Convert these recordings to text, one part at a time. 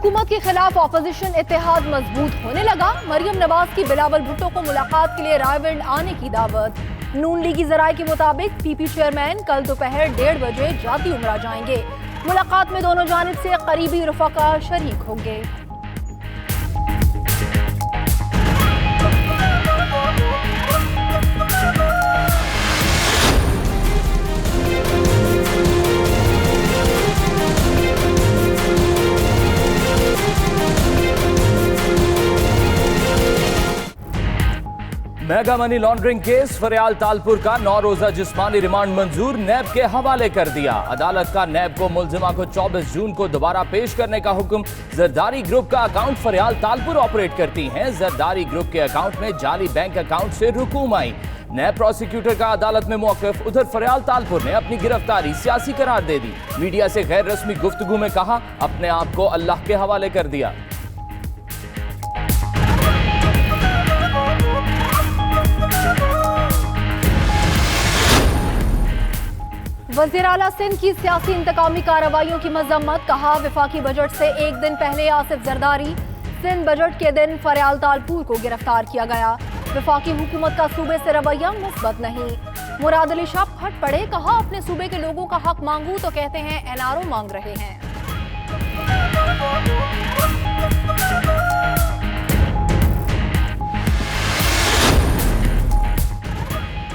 हुकूमत के खिलाफ ऑपोजिशन इत्तेहाद मजबूत होने लगा। मरियम नवाज की बिलावल भुट्टो को मुलाकात के लिए रायविंड आने की दावत। नून लीगी जराये के मुताबिक पीपी चेयरमैन कल दोपहर 1:30 बजे जाती उमरा जाएंगे। मुलाकात में दोनों जानिब से करीबी रफाका शरीक होंगे। मेगा मनी लॉन्ड्रिंग केस फरियाल तालपुर का 9 रोजा जिस्मानी रिमांड मंजूर, नैब के हवाले कर दिया। अदालत का नैब को मुलजिमा को 24 जून को दोबारा पेश करने का हुक्म। जरदारी ग्रुप का अकाउंट फरियाल तालपुर ऑपरेट करती हैं। जरदारी ग्रुप के अकाउंट में जाली बैंक अकाउंट से रकूम आई। नैब प्रोसिक्यूटर का अदालत में मौक़िफ़। उधर फरियाल तालपुर ने अपनी गिरफ्तारी सियासी करार दे दी। मीडिया से गैर रस्मी गुफ्तगू में कहा, अपने आप को अल्लाह के हवाले कर दिया। वज़ीर आला सिंध की सियासी इंतकामी कार्रवाइयों की मजम्मत। कहा, वफाकी बजट से एक दिन पहले आसिफ जरदारी, सिंध बजट के दिन फरियाल तालपुर को गिरफ्तार किया गया। वफाकी हुकूमत का सूबे से रवैया मुस्बत नहीं। मुराद अली शाह फट पड़े। कहा, अपने सूबे के लोगों का हक मांगू तो कहते हैं एनआरओ मांग रहे हैं।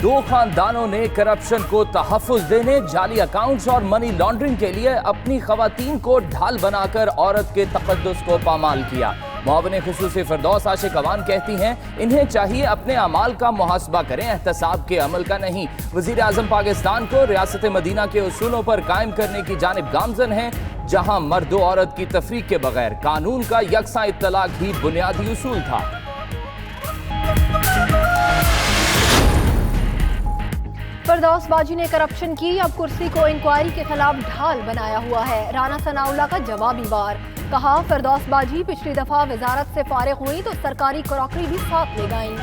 दो खानदानों ने करप्शन को तहफ़्फ़ुज़ देने, जाली अकाउंट्स और मनी लॉन्ड्रिंग के लिए अपनी ख़वातीन को ढाल बनाकर औरत के तक़द्दुस को पामाल किया। मुआविन ख़ुसूसी फ़िरदौस आशिक अवान कहती हैं, इन्हें चाहिए अपने अमाल का मुहासबा करें, एहतसाब के अमल का नहीं। वज़ीर आज़म पाकिस्तान को रियासत मदीना के उसूलों पर कायम करने की जानिब गामज़न हैं, जहाँ मर्द व औरत की तफरीक के बगैर कानून का यकसा इत्तलाक ही बुनियादी उसूल था। फिरदौस बाजी ने करप्शन की, अब कुर्सी को इंक्वायरी के खिलाफ ढाल बनाया हुआ है। राना सनाउल्लाह का जवाबी वार। कहा, फिरदौस बाजी पिछली दफा वजारत से फारिग हुई तो सरकारी क्रॉकरी भी साथ ले गईं।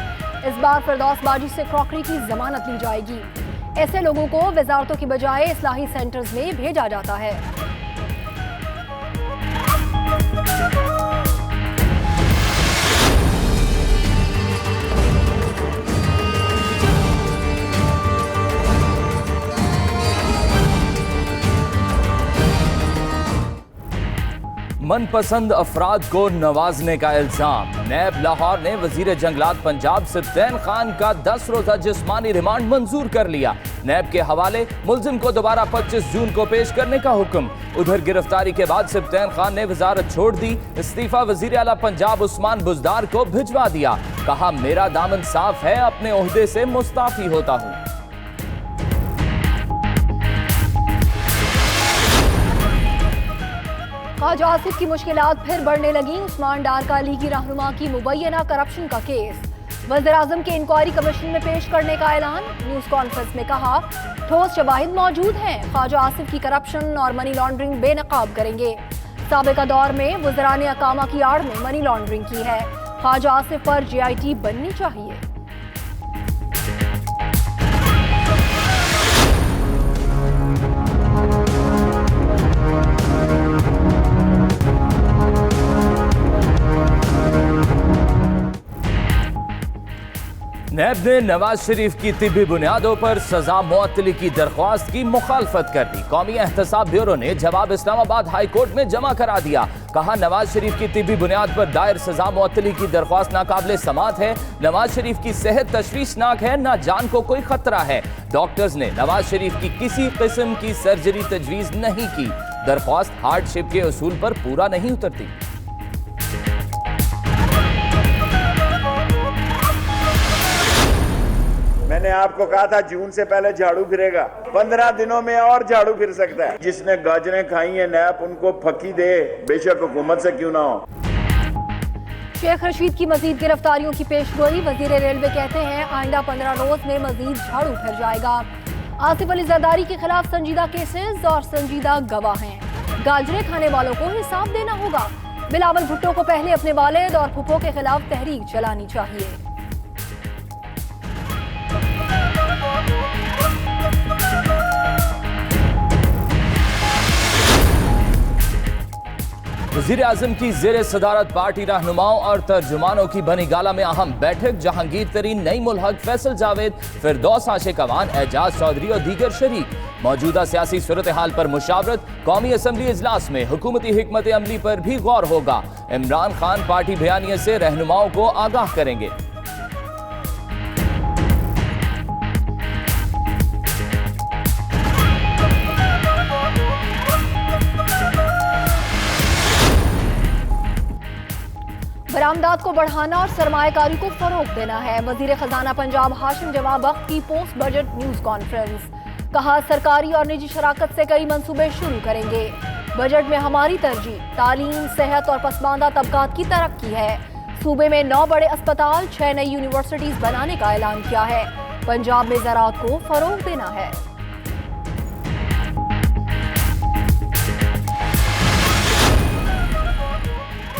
इस बार फिरदौस बाजी से क्रॉकरी की जमानत ली जाएगी। ऐसे लोगों को वजारतों की बजाय इस्लाही सेंटर्स में भेजा जाता है। मनपसंद अफराद को नवाजने का इल्जाम। नैब लाहौर ने वजीर जंगलात पंजाब सिब्तैन खान का 10 रोजा जिस्मानी रिमांड मंजूर कर लिया। नैब के हवाले मुलजिम को दोबारा 25 जून को पेश करने का हुक्म। उधर गिरफ्तारी के बाद सिब्तैन खान ने वजारत छोड़ दी। इस्तीफा वजीर आला पंजाब उस्मान बुज़दार को भिजवा दिया। कहा, मेरा दामन साफ है, अपने ओहदे से मुस्ताफी होता हूँ। ख्वाजा आसिफ की मुश्किलात फिर बढ़ने लगी। उस्मान डार का लीगी रहनुमा की मुबैना करप्शन का केस वज़ीर आज़म के इंक्वायरी कमीशन में पेश करने का ऐलान। न्यूज़ कॉन्फ्रेंस में कहा, ठोस शवाहिद मौजूद हैं। ख्वाजा आसिफ की करप्शन और मनी लॉन्ड्रिंग बेनकाब करेंगे। साबिका दौर में वज़राने अकामा की आड़ में मनी लॉन्ड्रिंग की है। ख्वाजा आसिफ पर JIT बननी चाहिए। नैब ने नवाज शरीफ की तिब्बी बुनियादों पर सजा मुअत्तली की दरख्वास्त की मुखालफत कर दी। कौमी एहतसाब ब्यूरो ने जवाब इस्लामाबाद हाई कोर्ट में जमा करा दिया। कहा, नवाज शरीफ की तिब्बी बुनियाद पर दायर सजा मुअत्तली की दरख्वास्त नाकाबिले समात है। नवाज शरीफ की सेहत तशवीशनाक है, ना जान को कोई खतरा है। डॉक्टर्स ने नवाज शरीफ की किसी किस्म की सर्जरी तजवीज नहीं की। दरख्वास्त हार्डशिप के उसूल पर पूरा नहीं उतरती। मैंने आपको कहा था जून से पहले झाड़ू फिरेगा, 15 दिनों में और झाड़ू फिर सकता है। जिसने गाजरें खाई है नैप उनको फकी दे, बेशक हुकूमत से क्यों ना हो। शेख रशीद की मजीद गिरफ्तारियों की पेशगोई। वजीर रेलवे कहते हैं, आइंदा 15 रोज में मजीद झाड़ू फिर जाएगा। आसिफ अली जरदारी के खिलाफ संजीदा केसेस और संजीदा गवाह हैं। गाजरे खाने वालों को हिसाब देना होगा। बिलावल भुट्टो को पहले अपने वालिद और फुफो के खिलाफ तहरीक चलानी चाहिए। वज़ीर आज़म की ज़ेर सदारत पार्टी रहनुमाओं और तर्जुमानों की बनी गाला में अहम बैठक। जहांगीर तरीन, नईम उल हक, फैसल जावेद, फिरदौस आशिक अवान, एजाज चौधरी और दीगर शरीक। मौजूदा सियासी सूरत हाल पर मुशावरत। कौमी असम्बली इजलास में हुकूमती हिकमत अमली पर भी गौर होगा। इमरान खान पार्टी बयानिए से रहनुमाओं को आगाह करेंगे। बरामदात को बढ़ाना और सरमायाकारी को फरोग देना है। वजीर खजाना पंजाब हाशिम जमा बख्त की पोस्ट बजट न्यूज कॉन्फ्रेंस। कहा, सरकारी और निजी शराकत से कई मंसूबे शुरू करेंगे। बजट में हमारी तरजीह तालीम, सेहत और पसमानदा तबकात की तरक्की है। सूबे में 9 बड़े अस्पताल, 6 नई यूनिवर्सिटीज बनाने का ऐलान किया है। पंजाब में ज़राअत को फरोग देना है।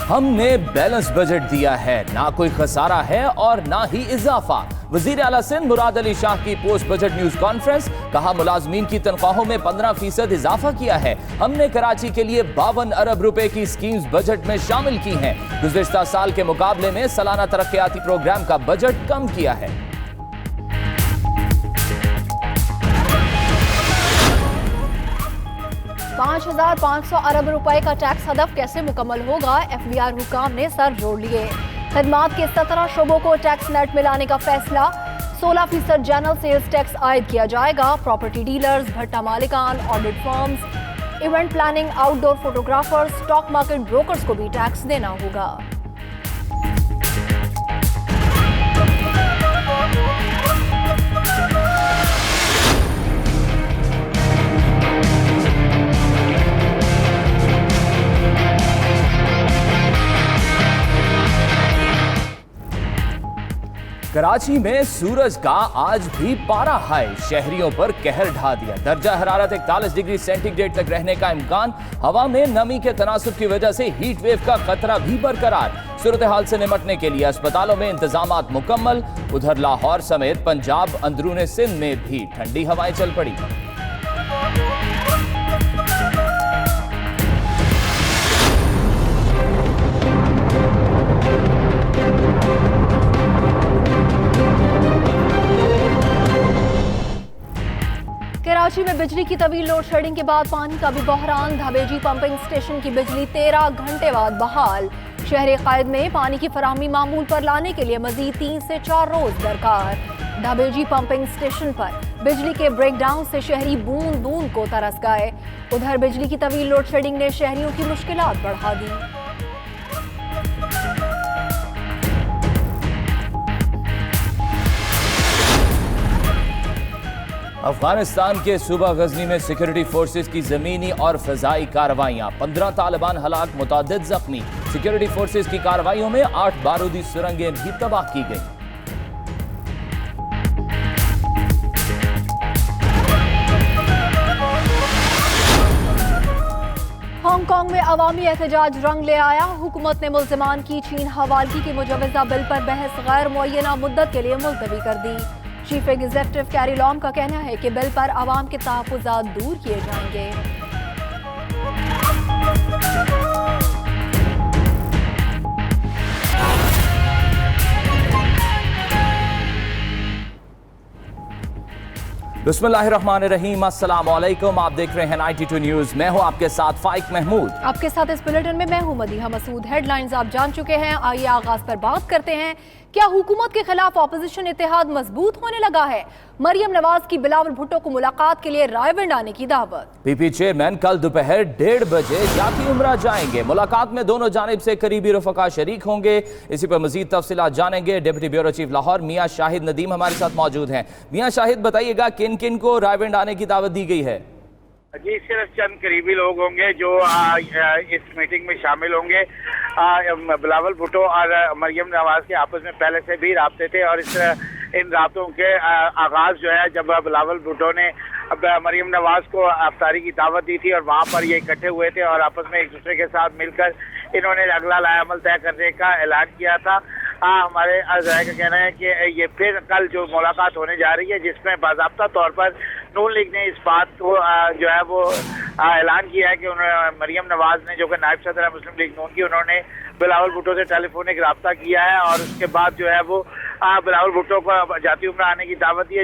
हमने बैलेंस बजट दिया है, ना कोई खसारा है और ना ही इजाफा। वजीर आला सिंध मुराद अली शाह की पोस्ट बजट न्यूज कॉन्फ्रेंस। कहा, मुलाजमीन की तनख्वाहों में 15% इजाफा किया है। हमने कराची के लिए 52 अरब रुपए की स्कीम्स बजट में शामिल की हैं। गुज़िश्ता साल के मुकाबले में सालाना तरक्याती प्रोग्राम का बजट कम किया है। 5500 अरब रुपए का टैक्स हदफ कैसे मुकम्मल होगा? FBR हुकाम ने सर जोड़ लिए। खदमात के 17 शोबों को टैक्स नेट में लाने का फैसला। 16% जनरल सेल्स टैक्स आयद किया जाएगा। प्रॉपर्टी डीलर्स, भट्टा मालिकान, audit firms, event planning, outdoor photographers, stock market brokers को भी टैक्स देना होगा। कराची में सूरज का आज भी पारा हाई शहरियों पर कहर ढा दिया। दर्जा हरारत 41 डिग्री सेंटीग्रेड तक रहने का इम्कान। हवा में नमी के तनासुब की वजह से हीट वेव का खतरा भी बरकरार। सूरत हाल से निपटने के लिए अस्पतालों में इंतजामात मुकम्मल। उधर लाहौर समेत पंजाब अंदरूने सिंध में भी ठंडी हवाएं चल पड़ी। कराची में बिजली की तवील लोड शेडिंग के बाद पानी का भी बहरान। धाबेजी पंपिंग स्टेशन की बिजली 13 घंटे बाद बहाल। शहर कायद में पानी की फराहमी मामूल पर लाने के लिए मजीद 3 से 4 रोज दरकार। धाबेजी पंपिंग स्टेशन पर बिजली के ब्रेकडाउन से शहरी बूंद बूंद को तरस गए। उधर बिजली की तवील लोड शेडिंग ने शहरियों की मुश्किलात बढ़ा दी। अफगानिस्तान के सूबा गजनी में सिक्योरिटी फोर्सेस की जमीनी और फजाई कार्रवाइयां। 15 तालिबान हलाक, मुतादिद जख्मी। सिक्योरिटी फोर्सेस की कार्रवाइयों में 8 बारूदी सुरंगें भी तबाह की गई। हांगकांग में अवामी एहतजाज रंग ले आया। हुकूमत ने मुल्जिमान की चीन हवालगी की मुजवजा बिल पर बहस गैर मुअय्यना मुद्दत के लिए मुलतवी कर दी। चीफ एग्जीक्यूटिव कैरी लॉम का कहना है कि बिल पर आवाम के तहफ्फुज़ात दूर किए जाएंगे। बिस्मिल्लाहिर्रहमानिर्रहीम, अस्सलाम वालेकुम। आप देख रहे हैं 92 न्यूज़। मैं हूं आपके साथ फाइक महमूद। आपके साथ इस बुलेटिन में मैं हूं मदीहा मसूद। हेडलाइंस आप जान चुके हैं। आइए आगाज पर बात करते हैं। क्या हुकूमत के खिलाफ ऑपोजिशन इत्तेहाद मजबूत होने लगा है? मरियम नवाज की बिलावल भुट्टो को मुलाकात के लिए रायविंड आने की दावत। पीपी चेयरमैन कल दोपहर 1:30 बजे जाती उम्रा जाएंगे। मुलाकात में दोनों जानिब से करीबी रफका शरीक होंगे। इसी पर मजीद तफसीलात जानेंगे। डिप्टी ब्यूरो चीफ लाहौर मियां शाहिद नदीम हमारे साथ मौजूद हैं। मियां शाहिद, बताइएगा किन किन को रायविंड आने की दावत दी गई है? जी, सिर्फ चंद करीबी लोग होंगे जो इस मीटिंग में शामिल होंगे। बिलावल भुट्टो और मरियम नवाज के आपस में पहले से भी राब्ते थे और इन राब्तों के आगाज जो है जब बिलावल भुट्टो ने मरियम नवाज को अफ्तारी की दावत दी थी और वहाँ पर ये इकट्ठे हुए थे और आपस में एक दूसरे के साथ मिलकर इन्होंने अगला लाएअमल तय करने का ऐलान किया था। हमारे अज़ाय का कहना है कि ये फिर कल जो मुलाकात होने जा रही है जिसमें बाज़ाब्ता तौर पर नून लीग ने इस बात को जो है वो ऐलान किया है कि उन्होंने मरियम नवाज ने, जो कि नायब सदर है मुस्लिम लीग नून की, उन्होंने बिलावल भुट्टो से टेलीफोनिक रब्ता किया है और उसके बाद जो है वो बिलावल भुट्टो को जाती उम्र आने की दावत दी है। जो